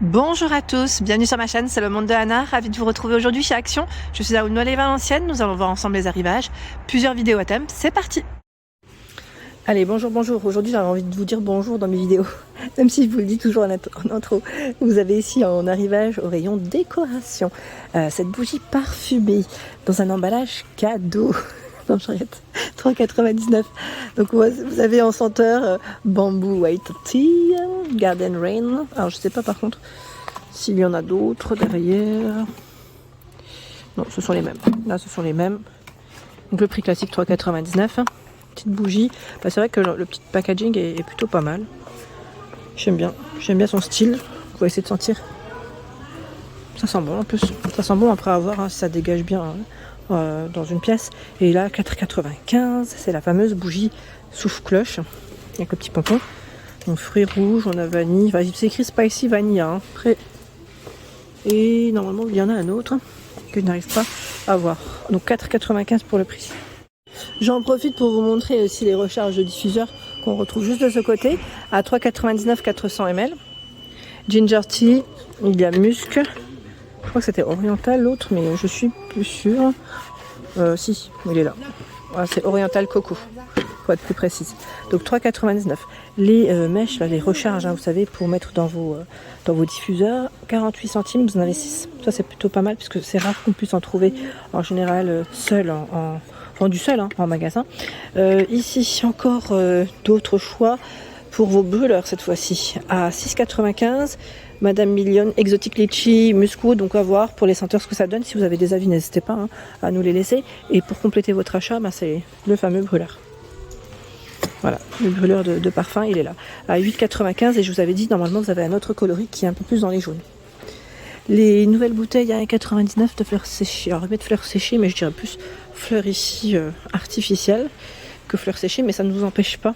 Bonjour à tous, bienvenue sur ma chaîne, c'est le monde de Anna, ravie de vous retrouver aujourd'hui chez Action. Je suis à Aulnoy-les-Valenciennes, nous allons voir ensemble les arrivages, plusieurs vidéos à thème, c'est parti. Allez, bonjour, aujourd'hui j'avais envie de vous dire bonjour dans mes vidéos, même si je vous le dis toujours en intro. Vous avez ici en arrivage au rayon décoration, cette bougie parfumée dans un emballage cadeau. Non, j'arrête. 3,99. Donc vous avez en senteur Bamboo White Tea, Garden Rain. Alors je sais pas par contre s'il y en a d'autres derrière. Non, ce sont les mêmes. Là, ce sont les mêmes. Donc le prix classique 3,99. Petite bougie. Bah, c'est vrai que le petit packaging est plutôt pas mal. J'aime bien son style. On va essayer de sentir. Ça sent bon en plus. Ça sent bon après avoir, hein, si ça dégage bien. Hein. Dans une pièce, et là 4,95, c'est la fameuse bougie souffle-cloche avec le petit pompon. Donc fruits rouges, on a vanille, enfin, c'est écrit spicy vanilla, hein. Après, et normalement il y en a un autre que je n'arrive pas à voir. Donc 4,95 pour le prix. J'en profite pour vous montrer aussi les recharges de diffuseurs qu'on retrouve juste de ce côté à 3,99 400 ml. Ginger tea, il y a musc. Je crois que c'était oriental l'autre, mais je suis plus sûre. Si, il est là. Voilà, c'est oriental coco, pour être plus précise. Donc 3,99. Les mèches, là, les recharges, hein, vous savez, pour mettre dans vos diffuseurs, 48 centimes, vous en avez 6. Ça c'est plutôt pas mal, puisque c'est rare qu'on puisse en trouver en général seul, vendu seul hein, en magasin. Ici encore d'autres choix pour vos brûleurs cette fois-ci, à 6,95. Madame Million, exotique litchi, musco, donc à voir pour les senteurs ce que ça donne. Si vous avez des avis, n'hésitez pas hein, à nous les laisser. Et pour compléter votre achat, bah, c'est le fameux brûleur. Voilà, le brûleur de parfum, il est là. À 8,95 et je vous avais dit, normalement, vous avez un autre coloris qui est un peu plus dans les jaunes. Les nouvelles bouteilles à 1,99 de fleurs séchées. Alors, de fleurs séchées, mais je dirais plus fleurs ici artificielles que fleurs séchées. Mais ça ne vous empêche pas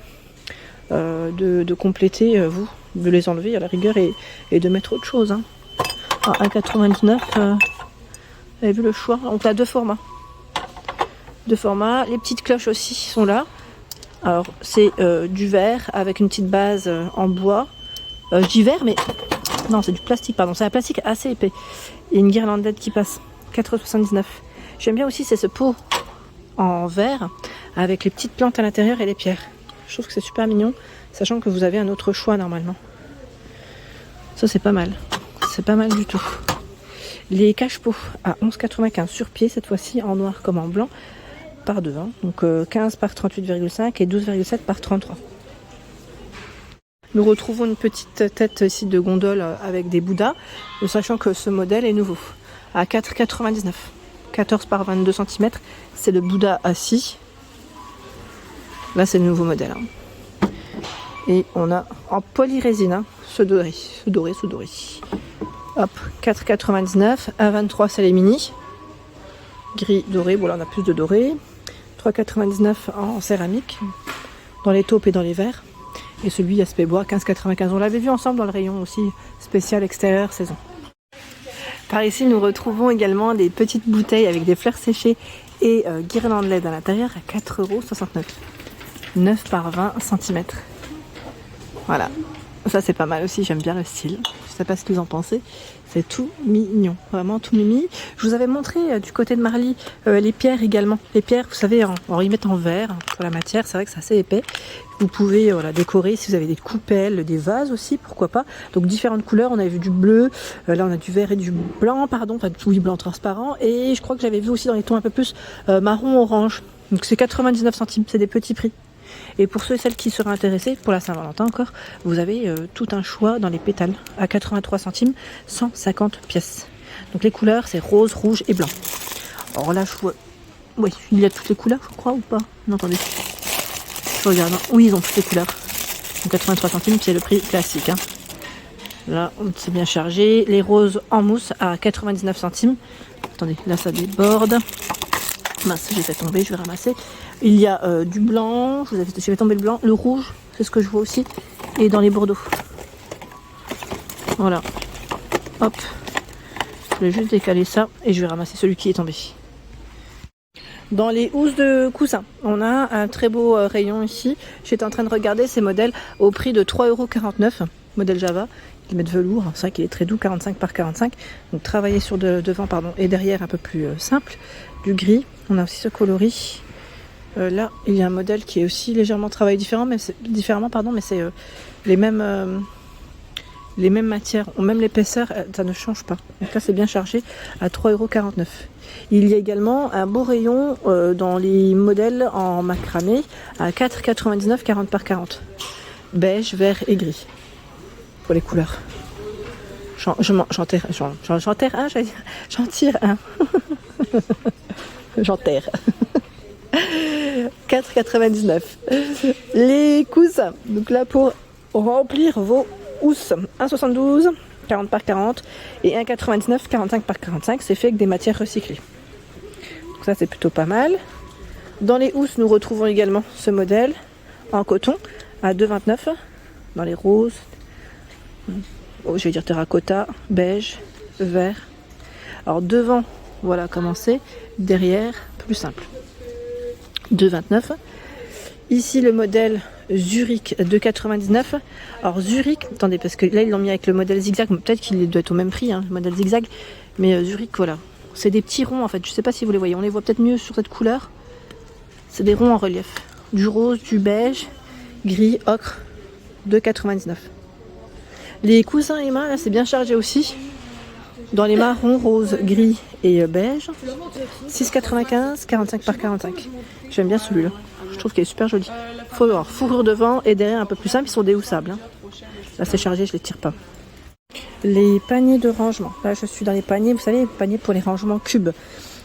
de compléter, vous, de les enlever à la rigueur et de mettre autre chose. Hein. À 1,99, vous avez vu le choix. Donc là, deux formats. Les petites cloches aussi sont là. Alors, c'est du verre avec une petite base en bois. Je dis verre, mais non, c'est du plastique, pardon. C'est un plastique assez épais. Il y a une guirlandette qui passe. 4,79. J'aime bien aussi, c'est ce pot en verre avec les petites plantes à l'intérieur et les pierres. Je trouve que c'est super mignon, sachant que vous avez un autre choix normalement. Ça c'est pas mal. C'est pas mal du tout. Les cache-pots à 11,95 sur pied, cette fois-ci en noir comme en blanc, par 2. Hein. Donc 15 par 38,5 et 12,7 par 33. Nous retrouvons une petite tête ici de gondole avec des bouddhas, sachant que ce modèle est nouveau. À 4,99. 14 par 22 cm, c'est le Bouddha assis. Là, c'est le nouveau modèle. Hein. Et on a en polyrésine, hein, ce doré. Hop, 4,99. 1,23, c'est les mini. Gris doré, bon là on a plus de doré. 3,99 en céramique, dans les taupes et dans les verres. Et celui aspect bois, 15,95. On l'avait vu ensemble dans le rayon aussi spécial extérieur saison. Par ici, nous retrouvons également des petites bouteilles avec des fleurs séchées et guirlandes LED à l'intérieur à 4,69 €. 9 par 20 cm. Voilà, ça c'est pas mal aussi, j'aime bien le style. Je sais pas ce que vous en pensez, c'est tout mignon, vraiment tout mimi. Je vous avais montré du côté de Marly les pierres également. Les pierres, vous savez, on y met en verre pour la matière, c'est vrai que c'est assez épais. Vous pouvez décorer si vous avez des coupelles, des vases aussi, pourquoi pas. Donc différentes couleurs, on avait vu du bleu, là on a du vert et du blanc, pardon, enfin du blanc transparent. Et je crois que j'avais vu aussi dans les tons un peu plus marron-orange. Donc c'est 99 centimes, c'est des petits prix. Et pour ceux et celles qui seraient intéressés, pour la Saint-Valentin encore, vous avez tout un choix dans les pétales à 83 centimes, 150 pièces. Donc les couleurs, c'est rose, rouge et blanc. Alors là, je vois... Oui, il y a toutes les couleurs, je crois, ou pas? Non, attendez. Je regarde. Oui, ils ont toutes les couleurs. Donc 83 centimes, c'est le prix classique. Hein. Là, c'est bien chargé. Les roses en mousse à 99 centimes. Attendez, là, ça déborde. Mince, j'ai fait tomber, je vais ramasser. Il y a du blanc, j'ai fait tomber le blanc, le rouge, c'est ce que je vois aussi, et dans les bordeaux. Voilà. Hop. Je vais juste décaler ça et je vais ramasser celui qui est tombé. Dans les housses de coussins, on a un très beau rayon ici. J'étais en train de regarder ces modèles au prix de 3,49 €. modèle Java. Ils mettent velours, c'est vrai qu'il est très doux, 45 par 45. Donc travailler sur devant et derrière un peu plus simple. Du gris, on a aussi ce coloris. Là, il y a un modèle qui est aussi légèrement travaillé différemment, mais c'est les mêmes matières, même l'épaisseur, ça ne change pas. Donc là, c'est bien chargé à 3,49 €. Il y a également un beau rayon dans les modèles en macramé à 4,99 €, 40 par 40. Beige, vert et gris pour les couleurs. J'en tire un. J'en terre. 4,99 €. Les coussins, donc là pour remplir vos housses, 1,72 €, 40 par 40 et 1,99 €, 45 par 45. C'est fait avec des matières recyclées. Donc ça c'est plutôt pas mal. Dans les housses, nous retrouvons également ce modèle en coton à 2,29 € dans les roses. Je vais dire terracotta, beige, vert. Alors devant, voilà comment c'est. Derrière, plus simple. 2,29 €. Ici le modèle Zurich 2,99 €. Alors Zurich, attendez, parce que là ils l'ont mis avec le modèle zigzag, peut-être qu'il doit être au même prix, hein, le modèle zigzag. Mais Zurich, voilà. C'est des petits ronds en fait, je sais pas si vous les voyez, on les voit peut-être mieux sur cette couleur. C'est des ronds en relief. Du rose, du beige, gris, ocre, 2,99 €. Les coussins et mains, là c'est bien chargé aussi. Dans les marrons, rose, gris et beige. 6,95 €, 45 par 45. J'aime bien celui-là. Je trouve qu'il est super joli. Faut voir fourrure devant et derrière un peu plus simple. Ils sont déhoussables. Hein. Là c'est chargé, je les tire pas. Les paniers de rangement. Là je suis dans les paniers, vous savez, les paniers pour les rangements cubes.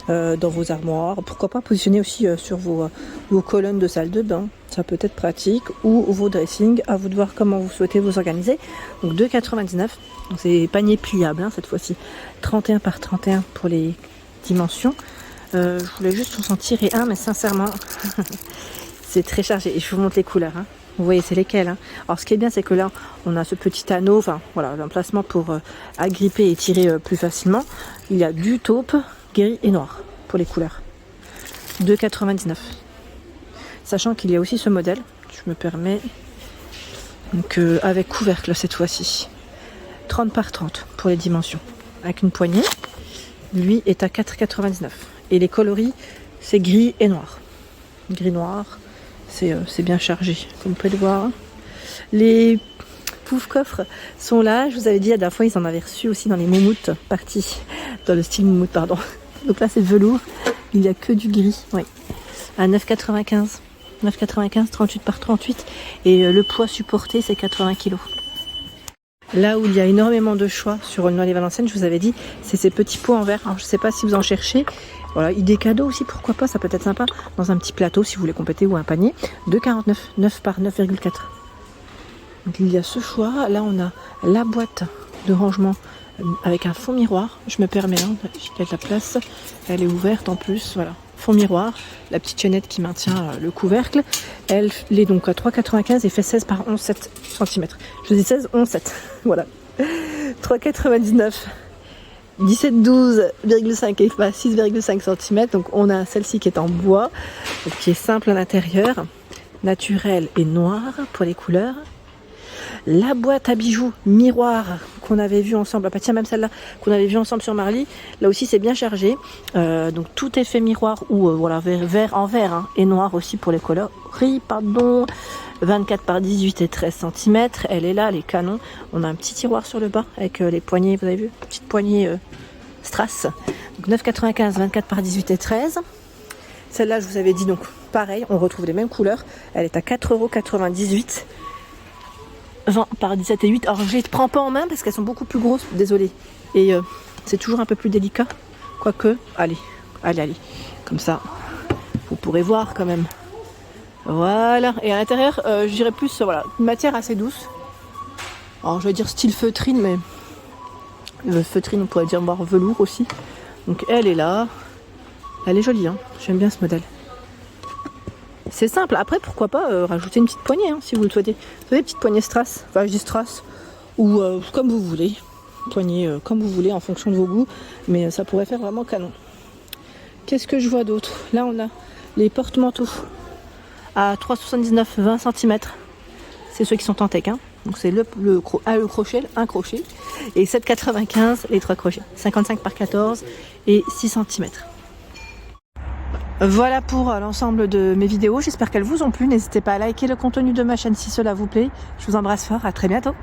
Dans vos armoires, pourquoi pas positionner aussi sur vos colonnes de salle de bain, ça peut être pratique, ou vos dressings, à vous de voir comment vous souhaitez vous organiser. Donc 2,99 €, donc c'est des paniers pliables hein, cette fois-ci, 31 par 31 pour les dimensions. Je voulais juste vous en tirer un, mais sincèrement c'est très chargé et je vous montre les couleurs. Hein. Vous voyez c'est lesquelles. Hein. Alors ce qui est bien c'est que là on a ce petit anneau, enfin voilà l'emplacement pour agripper et tirer plus facilement. Il y a du taupe, gris et noir pour les couleurs. 2,99 €. Sachant qu'il y a aussi ce modèle, je me permets, donc avec couvercle cette fois-ci. 30 par 30 pour les dimensions. Avec une poignée. Lui est à 4,99 €. Et les coloris, c'est gris et noir. Gris noir, c'est bien chargé, comme vous pouvez le voir. Les pouf coffres sont là. Je vous avais dit la dernière fois, ils en avaient reçu aussi dans les moumoutes parties. Dans le style moumoute, pardon. Donc là c'est velours, il n'y a que du gris, oui. À 9,95 €. 9,95 €, 38 par 38. Et le poids supporté c'est 80 kg. Là où il y a énormément de choix sur Aulnoy-les-Valenciennes, je vous avais dit, c'est ces petits pots en verre. Alors je ne sais pas si vous en cherchez. Voilà, idée cadeau aussi, pourquoi pas, ça peut être sympa. Dans un petit plateau si vous voulez compléter ou un panier. 2,49 €, 9 par 9,4 €. Donc il y a ce choix. Là on a la boîte de rangement avec un fond miroir, je me permets, hein, il y a de la place, elle est ouverte en plus, voilà, fond miroir, la petite chaînette qui maintient le couvercle, elle est donc à 3,95 € et fait 16 par 11,7 cm. Je dis 16, 11,7, voilà. 3,99 €, 17,12,5 et 6,5 cm, donc on a celle-ci qui est en bois, donc qui est simple à l'intérieur, naturelle et noire pour les couleurs. La boîte à bijoux miroir qu'on avait vu ensemble, tiens même celle-là qu'on avait vu ensemble sur Marly, là aussi c'est bien chargé, donc tout est fait miroir ou voilà vert en vert hein, et noir aussi pour les coloris, pardon, 24 par 18 et 13 cm, elle est là, les canons, on a un petit tiroir sur le bas avec les poignées, vous avez vu, petite poignée strass, donc 9,95 €, 24 par 18 et 13. Celle-là je vous avais dit donc pareil, on retrouve les mêmes couleurs, elle est à 4,98 €. 20 par 17 et 8. Alors je les prends pas en main parce qu'elles sont beaucoup plus grosses, désolée. Et c'est toujours un peu plus délicat. Quoique, allez. Comme ça, vous pourrez voir quand même. Voilà. Et à l'intérieur, je dirais plus, voilà, une matière assez douce. Alors je vais dire style feutrine, mais feutrine, on pourrait dire voir velours aussi. Donc elle est là. Elle est jolie, hein. J'aime bien ce modèle. C'est simple, après pourquoi pas rajouter une petite poignée hein, si vous le souhaitez. Vous savez, petite poignée strass, enfin je dis strass, ou comme vous voulez. Poignée comme vous voulez en fonction de vos goûts, mais ça pourrait faire vraiment canon. Qu'est-ce que je vois d'autre? Là on a les porte-manteaux à 3,79 €, 20 cm. C'est ceux qui sont en tech. Hein. Donc c'est le crochet, un crochet, et 7,95 les 3 crochets, 55 par 14 et 6 cm. Voilà pour l'ensemble de mes vidéos, j'espère qu'elles vous ont plu. N'hésitez pas à liker le contenu de ma chaîne si cela vous plaît. Je vous embrasse fort, à très bientôt.